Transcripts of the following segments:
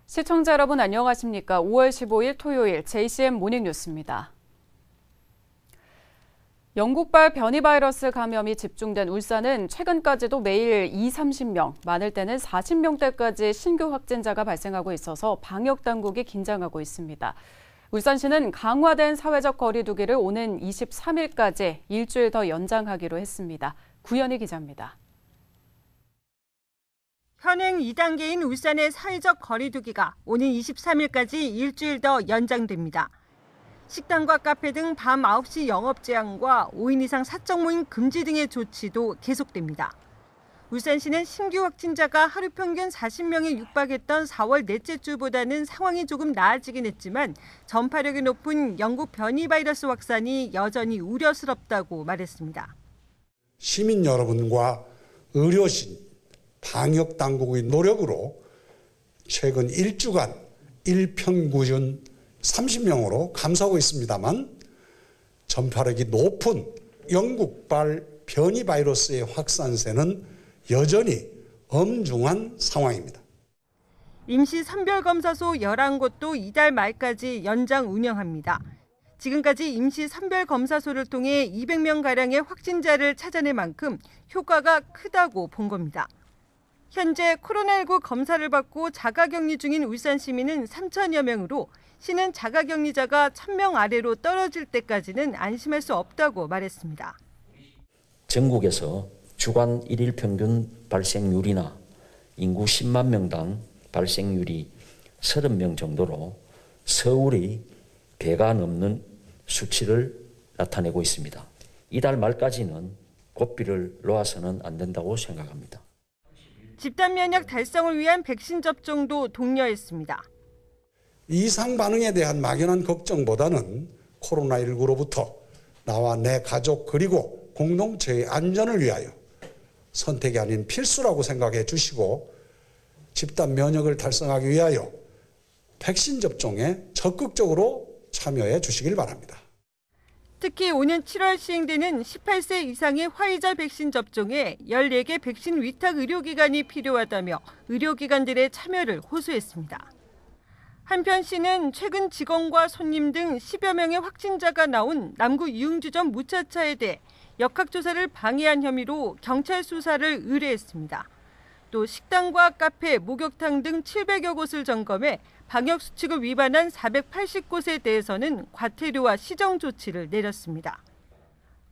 시청자 여러분 안녕하십니까? 5월 15일 토요일 JCM 모닝뉴스입니다. 영국발 변이 바이러스 감염이 집중된 울산은 최근까지도 매일 20-30명, 많을 때는 40명대까지 신규 확진자가 발생하고 있어서 방역 당국이 긴장하고 있습니다. 울산시는 강화된 사회적 거리 두기를 오는 23일까지 일주일 더 연장하기로 했습니다. 구현희 기자입니다. 현행 2단계인 울산의 사회적 거리 두기가 오는 23일까지 일주일 더 연장됩니다. 식당과 카페 등 밤 9시 영업 제한과 5인 이상 사적 모임 금지 등의 조치도 계속됩니다. 울산시는 신규 확진자가 하루 평균 40명에 육박했던 4월 넷째 주보다는 상황이 조금 나아지긴 했지만 전파력이 높은 영국 변이 바이러스 확산이 여전히 우려스럽다고 말했습니다. 시민 여러분과 의료진, 방역 당국의 노력으로 최근 일주간 일평균 30명으로 감소하고 있습니다만 전파력이 높은 영국발 변이 바이러스의 확산세는 여전히 엄중한 상황입니다. 임시 선별검사소 11곳도 이달 말까지 연장 운영합니다. 지금까지 임시 선별검사소를 통해 200명가량의 확진자를 찾아낼 만큼 효과가 크다고 본 겁니다. 현재 코로나19 검사를 받고 자가격리 중인 울산 시민은 3천여 명으로 시는 자가격리자가 1,000명 아래로 떨어질 때까지는 안심할 수 없다고 말했습니다. 전국에서 주간 1일 평균 발생률이나 인구 10만 명당 발생률이 30명 정도로 서울이 배가 넘는 수치를 나타내고 있습니다. 이달 말까지는 고삐를 놓아서는 안 된다고 생각합니다. 집단 면역 달성을 위한 백신 접종도 독려했습니다. 이상 반응에 대한 막연한 걱정보다는 코로나19로부터 나와 내 가족 그리고 공동체의 안전을 위하여 선택이 아닌 필수라고 생각해 주시고 집단 면역을 달성하기 위하여 백신 접종에 적극적으로 참여해 주시길 바랍니다. 특히 오는 7월 시행되는 18세 이상의 화이자 백신 접종에 14개 백신 위탁 의료기관이 필요하다며 의료기관들의 참여를 호소했습니다. 한편 시는 최근 직원과 손님 등 10여 명의 확진자가 나온 남구 유흥주점 무차차에 대해 역학조사를 방해한 혐의로 경찰 수사를 의뢰했습니다. 또 식당과 카페, 목욕탕 등 700여 곳을 점검해 방역수칙을 위반한 480곳에 대해서는 과태료와 시정 조치를 내렸습니다.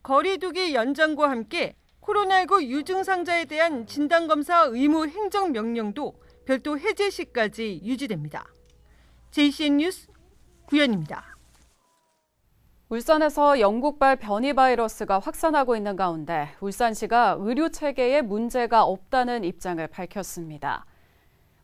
거리두기 연장과 함께 코로나19 유증상자에 대한 진단검사 의무 행정명령도 별도 해제 시까지 유지됩니다. JCN 뉴스 구현입니다. 울산에서 영국발 변이 바이러스가 확산하고 있는 가운데 울산시가 의료 체계에 문제가 없다는 입장을 밝혔습니다.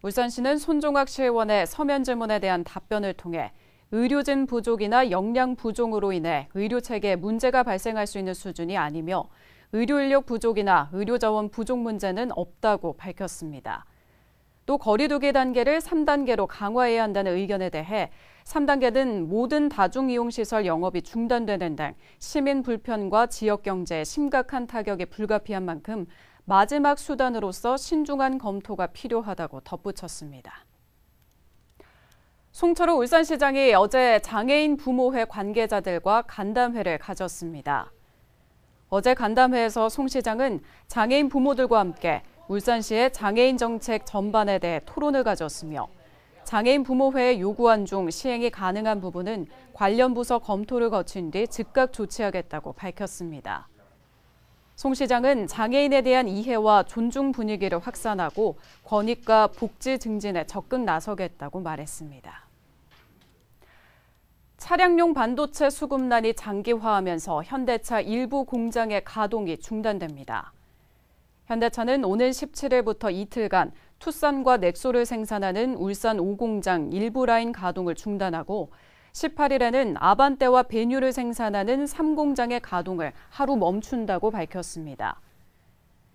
울산시는 손종학 시의원의 서면 질문에 대한 답변을 통해 의료진 부족이나 역량 부족으로 인해 의료 체계에 문제가 발생할 수 있는 수준이 아니며 의료 인력 부족이나 의료 자원 부족 문제는 없다고 밝혔습니다. 또 거리두기 단계를 3단계로 강화해야 한다는 의견에 대해 3단계는 모든 다중이용시설 영업이 중단되는 등 시민 불편과 지역 경제에 심각한 타격이 불가피한 만큼 마지막 수단으로서 신중한 검토가 필요하다고 덧붙였습니다. 송철호 울산시장이 어제 장애인 부모회 관계자들과 간담회를 가졌습니다. 어제 간담회에서 송 시장은 장애인 부모들과 함께 울산시의 장애인 정책 전반에 대해 토론을 가졌으며 장애인 부모회에 요구한 중 시행이 가능한 부분은 관련 부서 검토를 거친 뒤 즉각 조치하겠다고 밝혔습니다. 송 시장은 장애인에 대한 이해와 존중 분위기를 확산하고 권익과 복지 증진에 적극 나서겠다고 말했습니다. 차량용 반도체 수급난이 장기화하면서 현대차 일부 공장의 가동이 중단됩니다. 현대차는 오는 17일부터 이틀간 투싼과 넥소를 생산하는 울산 5공장 일부 라인 가동을 중단하고 18일에는 아반떼와 베뉴를 생산하는 3공장의 가동을 하루 멈춘다고 밝혔습니다.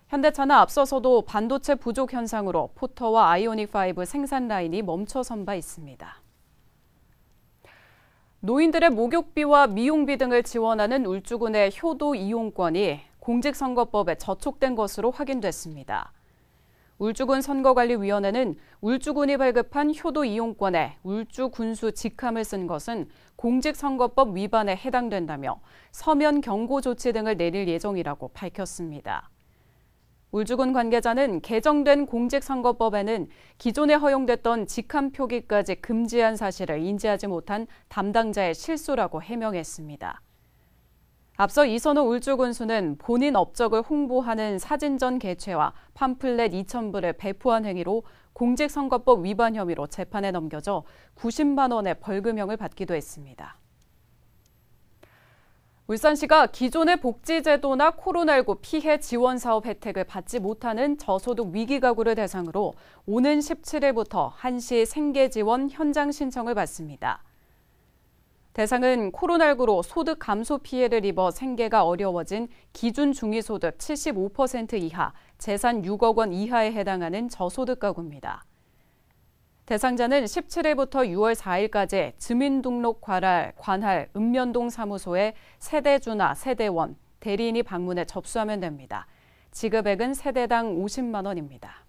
현대차는 앞서서도 반도체 부족 현상으로 포터와 아이오닉5 생산 라인이 멈춰선 바 있습니다. 노인들의 목욕비와 미용비 등을 지원하는 울주군의 효도 이용권이 공직선거법에 저촉된 것으로 확인됐습니다. 울주군 선거관리위원회는 울주군이 발급한 효도 이용권에 울주군수 직함을 쓴 것은 공직선거법 위반에 해당된다며 서면 경고 조치 등을 내릴 예정이라고 밝혔습니다. 울주군 관계자는 개정된 공직선거법에는 기존에 허용됐던 직함 표기까지 금지한 사실을 인지하지 못한 담당자의 실수라고 해명했습니다. 앞서 이선호 울주군수는 본인 업적을 홍보하는 사진전 개최와 팜플렛 2,000부를 배포한 행위로 공직선거법 위반 혐의로 재판에 넘겨져 90만 원의 벌금형을 받기도 했습니다. 울산시가 기존의 복지제도나 코로나19 피해 지원 사업 혜택을 받지 못하는 저소득 위기가구를 대상으로 오는 17일부터 한시 생계지원 현장 신청을 받습니다. 대상은 코로나19로 소득 감소 피해를 입어 생계가 어려워진 기준 중위소득 75% 이하, 재산 6억 원 이하에 해당하는 저소득 가구입니다. 대상자는 17일부터 6월 4일까지 주민등록 관할 읍면동 사무소에 세대주나 세대원, 대리인이 방문해 접수하면 됩니다. 지급액은 세대당 50만 원입니다.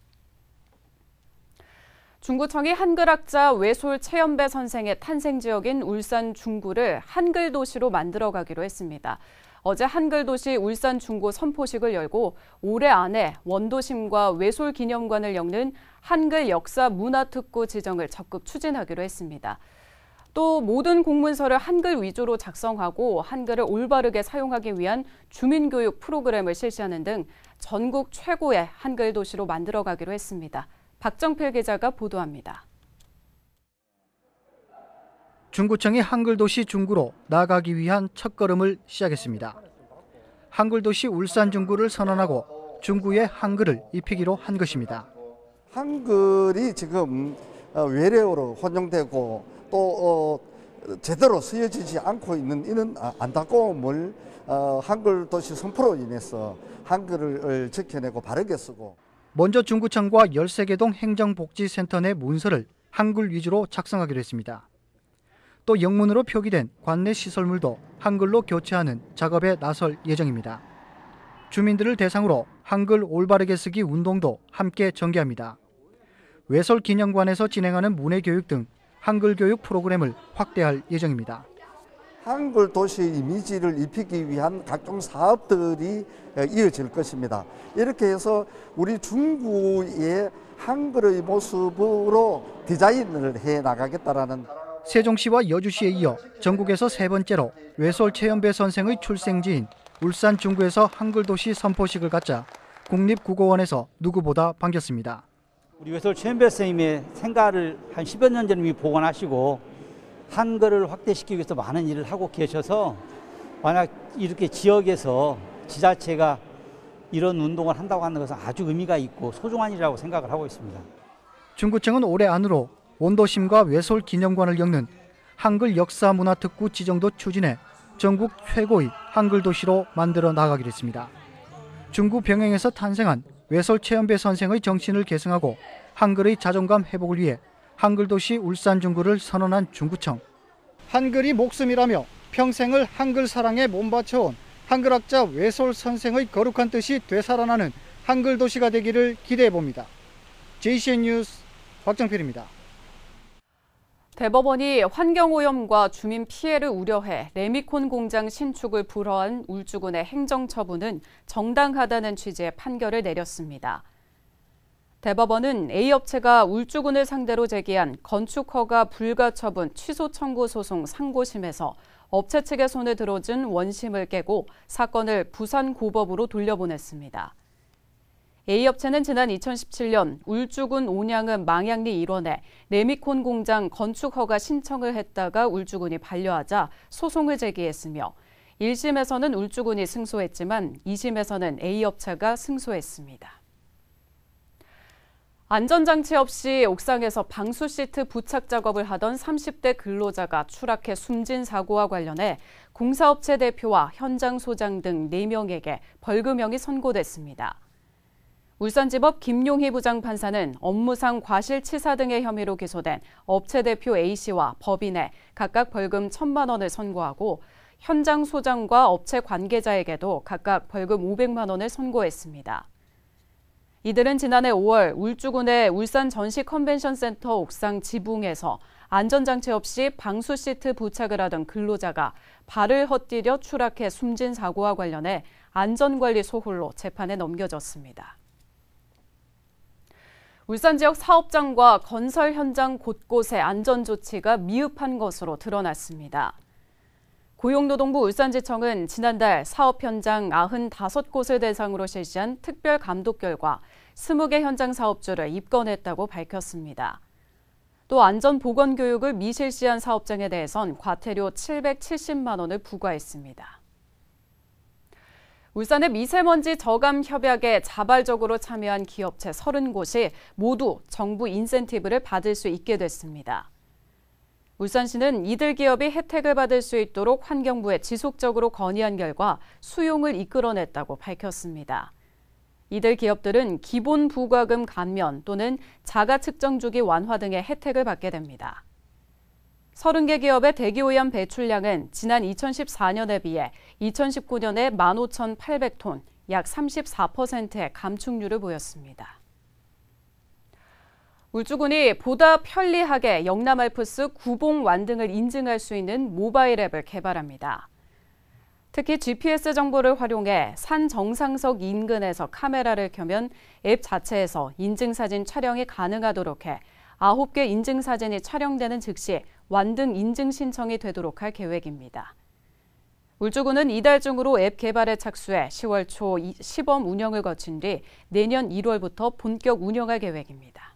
중구청이 한글학자 외솔 최연배 선생의 탄생 지역인 울산 중구를 한글 도시로 만들어가기로 했습니다. 어제 한글 도시 울산 중구 선포식을 열고 올해 안에 원도심과 외솔 기념관을 엮는 한글 역사 문화특구 지정을 적극 추진하기로 했습니다. 또 모든 공문서를 한글 위주로 작성하고 한글을 올바르게 사용하기 위한 주민교육 프로그램을 실시하는 등 전국 최고의 한글 도시로 만들어가기로 했습니다. 박정필 기자가 보도합니다. 중구청이 한글도시 중구로 나아가기 위한 첫걸음을 시작했습니다. 한글도시 울산 중구를 선언하고 중구에 한글을 입히기로 한 것입니다. 한글이 지금 외래어로 혼용되고 또 제대로 쓰여지지 않고 있는 이런 안타까움을 한글도시 선포로 인해서 한글을 지켜내고 바르게 쓰고 먼저 중구청과 13개 동 행정복지센터 내 문서를 한글 위주로 작성하기로 했습니다. 또 영문으로 표기된 관내 시설물도 한글로 교체하는 작업에 나설 예정입니다. 주민들을 대상으로 한글 올바르게 쓰기 운동도 함께 전개합니다. 외솔 기념관에서 진행하는 문해교육 등 한글 교육 프로그램을 확대할 예정입니다. 한글 도시의 이미지를 입히기 위한 각종 사업들이 이어질 것입니다. 이렇게 해서 우리 중구의 한글의 모습으로 디자인을 해 나가겠다라는. 세종시와 여주시에 이어 전국에서 세 번째로 외솔 최연배 선생의 출생지인 울산 중구에서 한글도시 선포식을 갖자 국립국어원에서 누구보다 반겼습니다. 우리 외솔 최연배 선생님의 생가를 한 10여 년 전에 복원하시고 한글을 확대시키기 위해서 많은 일을 하고 계셔서 만약 이렇게 지역에서 지자체가 이런 운동을 한다고 하는 것은 아주 의미가 있고 소중한 일이라고 생각을 하고 있습니다. 중구청은 올해 안으로 원도심과 외솔 기념관을 엮는 한글 역사 문화특구 지정도 추진해 전국 최고의 한글 도시로 만들어 나가기로 했습니다. 중구 병행에서 탄생한 외솔 최연배 선생의 정신을 계승하고 한글의 자존감 회복을 위해 한글도시 울산 중구를 선언한 중구청. 한글이 목숨이라며 평생을 한글 사랑에 몸바쳐온 한글학자 외솔 선생의 거룩한 뜻이 되살아나는 한글도시가 되기를 기대해봅니다. JCN 뉴스 박정필입니다. 대법원이 환경오염과 주민 피해를 우려해 레미콘 공장 신축을 불허한 울주군의 행정처분은 정당하다는 취지의 판결을 내렸습니다. 대법원은 A업체가 울주군을 상대로 제기한 건축허가 불가 처분 취소 청구 소송 상고심에서 업체 측의 손에 들어준 원심을 깨고 사건을 부산고법으로 돌려보냈습니다. A업체는 지난 2017년 울주군 온양읍 망양리 일원에 레미콘 공장 건축허가 신청을 했다가 울주군이 반려하자 소송을 제기했으며 1심에서는 울주군이 승소했지만 2심에서는 A업체가 승소했습니다. 안전장치 없이 옥상에서 방수 시트 부착 작업을 하던 30대 근로자가 추락해 숨진 사고와 관련해 공사업체 대표와 현장 소장 등 4명에게 벌금형이 선고됐습니다. 울산지법 김용희 부장판사는 업무상 과실치사 등의 혐의로 기소된 업체 대표 A씨와 법인에 각각 벌금 1,000만 원을 선고하고 현장 소장과 업체 관계자에게도 각각 벌금 500만 원을 선고했습니다. 이들은 지난해 5월 울주군의 울산 전시 컨벤션 센터 옥상 지붕에서 안전장치 없이 방수 시트 부착을 하던 근로자가 발을 헛디뎌 추락해 숨진 사고와 관련해 안전관리 소홀로 재판에 넘겨졌습니다. 울산 지역 사업장과 건설 현장 곳곳의 안전조치가 미흡한 것으로 드러났습니다. 고용노동부 울산지청은 지난달 사업 현장 95곳을 대상으로 실시한 특별 감독 결과 20개 현장 사업주를 입건했다고 밝혔습니다. 또 안전보건교육을 미실시한 사업장에 대해선 과태료 770만 원을 부과했습니다. 울산의 미세먼지 저감 협약에 자발적으로 참여한 기업체 30곳이 모두 정부 인센티브를 받을 수 있게 됐습니다. 울산시는 이들 기업이 혜택을 받을 수 있도록 환경부에 지속적으로 건의한 결과 수용을 이끌어냈다고 밝혔습니다. 이들 기업들은 기본 부과금 감면 또는 자가 측정 주기 완화 등의 혜택을 받게 됩니다. 30개 기업의 대기오염 배출량은 지난 2014년에 비해 2019년에 15,800톤, 약 34%의 감축률을 보였습니다. 울주군이 보다 편리하게 영남알프스 구봉완 등을 인증할 수 있는 모바일 앱을 개발합니다. 특히 GPS 정보를 활용해 산 정상석 인근에서 카메라를 켜면 앱 자체에서 인증사진 촬영이 가능하도록 해 9개 인증사진이 촬영되는 즉시 완등 인증 신청이 되도록 할 계획입니다. 울주군은 이달 중으로 앱 개발에 착수해 10월 초 시범 운영을 거친 뒤 내년 1월부터 본격 운영할 계획입니다.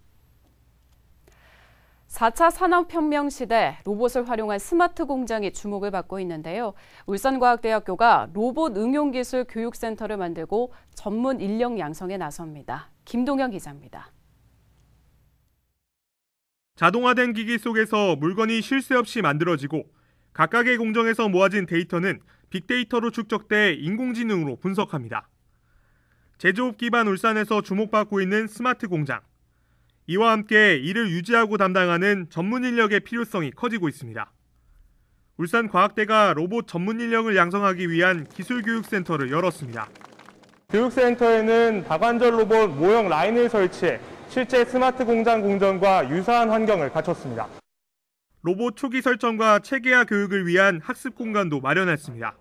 4차 산업혁명 시대 로봇을 활용한 스마트 공장이 주목을 받고 있는데요. 울산과학대학교가 로봇 응용기술 교육센터를 만들고 전문 인력 양성에 나섭니다. 김동현 기자입니다. 자동화된 기기 속에서 물건이 쉴 새 없이 만들어지고 각각의 공정에서 모아진 데이터는 빅데이터로 축적돼 인공지능으로 분석합니다. 제조업 기반 울산에서 주목받고 있는 스마트 공장. 이와 함께 이를 유지하고 담당하는 전문 인력의 필요성이 커지고 있습니다. 울산과학대가 로봇 전문 인력을 양성하기 위한 기술교육센터를 열었습니다. 교육센터에는 다관절 로봇 모형 라인을 설치해 실제 스마트 공장 공정과 유사한 환경을 갖췄습니다. 로봇 초기 설정과 체계화 교육을 위한 학습 공간도 마련했습니다.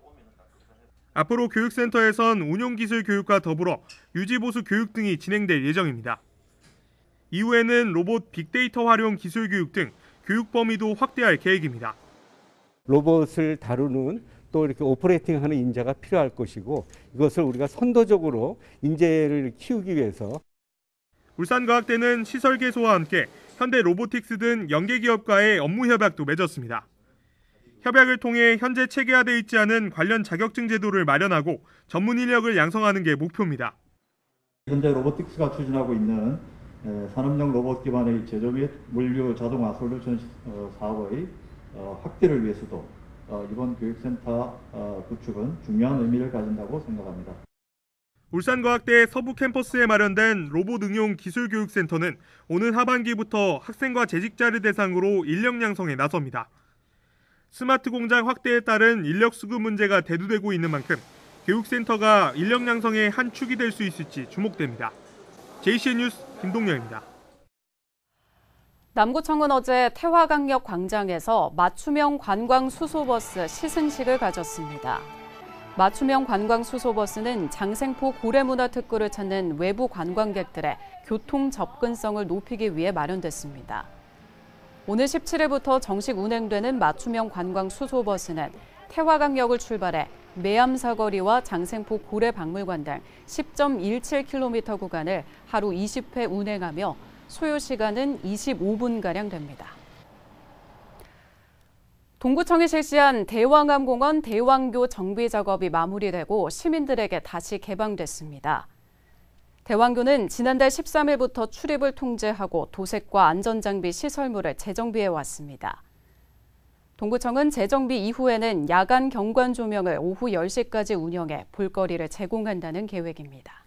앞으로 교육센터에선 운용기술 교육과 더불어 유지보수 교육 등이 진행될 예정입니다. 이후에는 로봇 빅데이터 활용 기술 교육 등 교육 범위도 확대할 계획입니다. 로봇을 다루는 또 이렇게 오퍼레이팅하는 인재가 필요할 것이고 이것을 우리가 선도적으로 인재를 키우기 위해서 울산과학대는 시설개소와 함께 현대 로보틱스 등 연계 기업과의 업무 협약도 맺었습니다. 협약을 통해 현재 체계화되어 있지 않은 관련 자격증 제도를 마련하고 전문 인력을 양성하는 게 목표입니다. 현재 로보틱스가 추진하고 있는 산업용 로봇 기반의 제조 및 물류 자동화 솔루션 사업의 확대를 위해서도 이번 교육센터 구축은 중요한 의미를 가진다고 생각합니다. 울산과학대 서부 캠퍼스에 마련된 로봇 응용 기술교육센터는 오늘 하반기부터 학생과 재직자를 대상으로 인력 양성에 나섭니다. 스마트 공장 확대에 따른 인력 수급 문제가 대두되고 있는 만큼 교육센터가 인력 양성의 한 축이 될 수 있을지 주목됩니다. JCN 뉴스 김동렬입니다. 남구청은 어제 태화강역 광장에서 맞춤형 관광 수소버스 시승식을 가졌습니다. 맞춤형 관광 수소버스는 장생포 고래문화특구를 찾는 외부 관광객들의 교통 접근성을 높이기 위해 마련됐습니다. 오늘 17일부터 정식 운행되는 맞춤형 관광 수소버스는 태화강역을 출발해 매암사거리와 장생포 고래박물관 등 10.17km 구간을 하루 20회 운행하며 소요시간은 25분가량 됩니다. 동구청이 실시한 대왕암공원 대왕교 정비 작업이 마무리되고 시민들에게 다시 개방됐습니다. 대왕교는 지난달 13일부터 출입을 통제하고 도색과 안전장비 시설물을 재정비해 왔습니다. 동구청은 재정비 이후에는 야간 경관 조명을 오후 10시까지 운영해 볼거리를 제공한다는 계획입니다.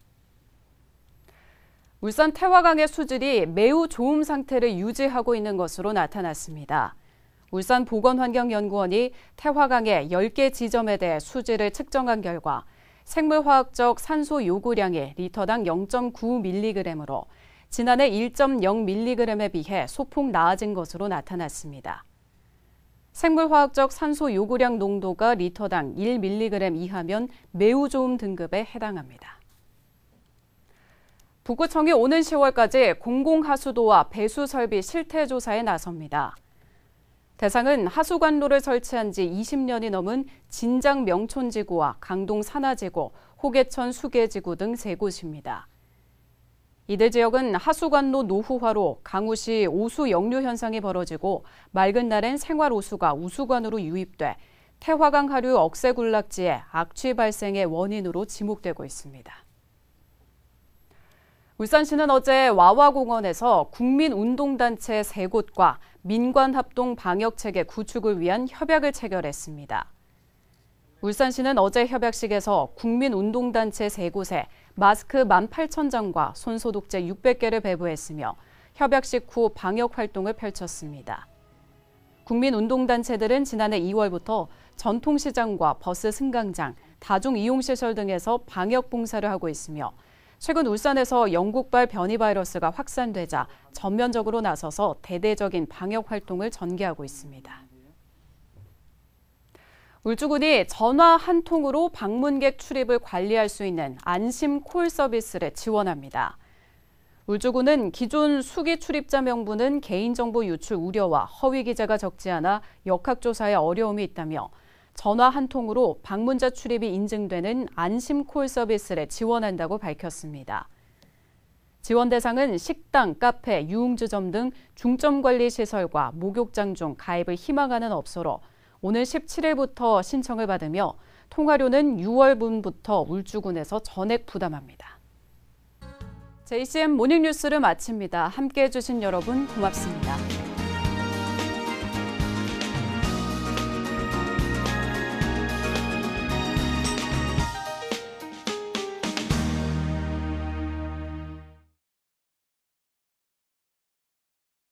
울산 태화강의 수질이 매우 좋은 상태를 유지하고 있는 것으로 나타났습니다. 울산보건환경연구원이 태화강의 10개 지점에 대해 수질을 측정한 결과 생물화학적 산소 요구량이 리터당 0.9mg으로 지난해 1.0mg에 비해 소폭 나아진 것으로 나타났습니다. 생물화학적 산소 요구량 농도가 리터당 1mg 이하면 매우 좋음 등급에 해당합니다. 북구청이 오는 10월까지 공공하수도와 배수설비 실태조사에 나섭니다. 대상은 하수관로를 설치한 지 20년이 넘은 진장 명촌지구와 강동 산하지구, 호계천 수계지구 등 3곳입니다. 이들 지역은 하수관로 노후화로 강우시 오수 역류 현상이 벌어지고 맑은 날엔 생활오수가 우수관으로 유입돼 태화강 하류 억새군락지에 악취 발생의 원인으로 지목되고 있습니다. 울산시는 어제 와와공원에서 국민운동단체 3곳과 민관합동 방역체계 구축을 위한 협약을 체결했습니다. 울산시는 어제 협약식에서 국민운동단체 3곳에 마스크 18,000장과 손소독제 600개를 배부했으며 협약식 후 방역활동을 펼쳤습니다. 국민운동단체들은 지난해 2월부터 전통시장과 버스 승강장, 다중이용시설 등에서 방역봉사를 하고 있으며 최근 울산에서 영국발 변이 바이러스가 확산되자 전면적으로 나서서 대대적인 방역 활동을 전개하고 있습니다. 울주군이 전화 한 통으로 방문객 출입을 관리할 수 있는 안심 콜 서비스를 지원합니다. 울주군은 기존 수기 출입자 명부는 개인정보 유출 우려와 허위 기재가 적지 않아 역학조사에 어려움이 있다며 전화 한 통으로 방문자 출입이 인증되는 안심 콜 서비스를 지원한다고 밝혔습니다. 지원 대상은 식당, 카페, 유흥주점 등 중점관리시설과 목욕장 중 가입을 희망하는 업소로 오늘 17일부터 신청을 받으며 통화료는 6월분부터 울주군에서 전액 부담합니다. JCM 모닝뉴스를 마칩니다. 함께해 주신 여러분 고맙습니다.